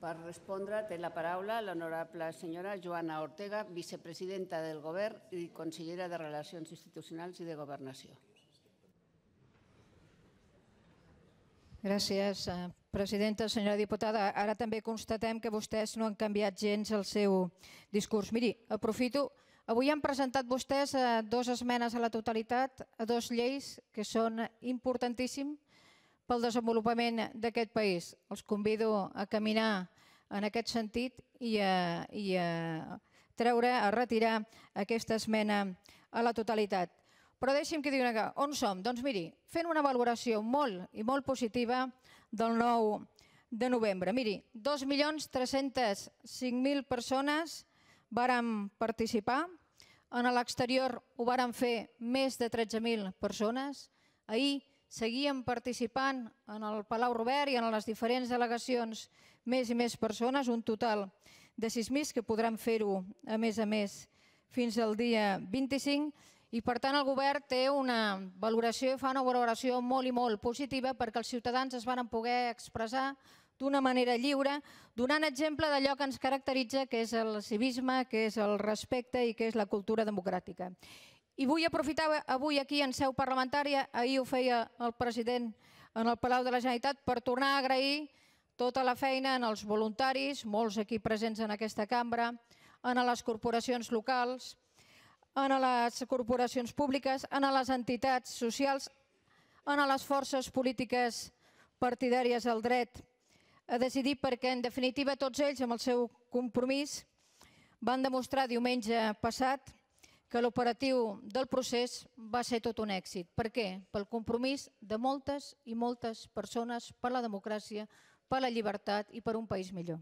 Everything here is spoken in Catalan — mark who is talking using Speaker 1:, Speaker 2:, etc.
Speaker 1: Per respondre té la paraula l'honorable senyora Joana Ortega, vicepresidenta del Govern i consellera de Relacions Institucionals i de Governació.
Speaker 2: Gràcies, presidenta. Senyora diputada, ara també constatem que vostès no han canviat gens el seu discurs. Miri, aprofito. Avui han presentat vostès dues esmenes a la totalitat a dues lleis que són importantíssimes pel desenvolupament d'aquest país. Els convido a caminar en aquest sentit i a retirar aquesta esmena a la totalitat. Però deixi'm que digui una cosa. On som? Doncs miri, fent una valoració molt i molt positiva del 9 de novembre. Miri, 2.305.000 persones varen participar. En l'exterior ho varen fer més de 13.000 persones. Ahir seguíem participant en el Palau Robert i en les diferents delegacions més i més persones, un total de 6.000 que podran fer-ho a més fins al dia 25. I per tant el govern té una valoració, fa una valoració molt i molt positiva perquè els ciutadans es van poder expressar d'una manera lliure, donant exemple d'allò que ens caracteritza, que és el civisme, que és el respecte i que és la cultura democràtica. I vull aprofitar avui aquí en seu parlamentària, ahir ho feia el president en el Palau de la Generalitat, per tornar a agrair tota la feina en els voluntaris, molts aquí presents en aquesta cambra, en les corporacions locals, en les corporacions públiques, en les entitats socials, en les forces polítiques partidàries al dret a decidir, perquè en definitiva tots ells amb el seu compromís van demostrar diumenge passat que l'operatiu del procés va ser tot un èxit. Per què? Pel compromís de moltes i moltes persones per la democràcia, per la llibertat i per un país millor.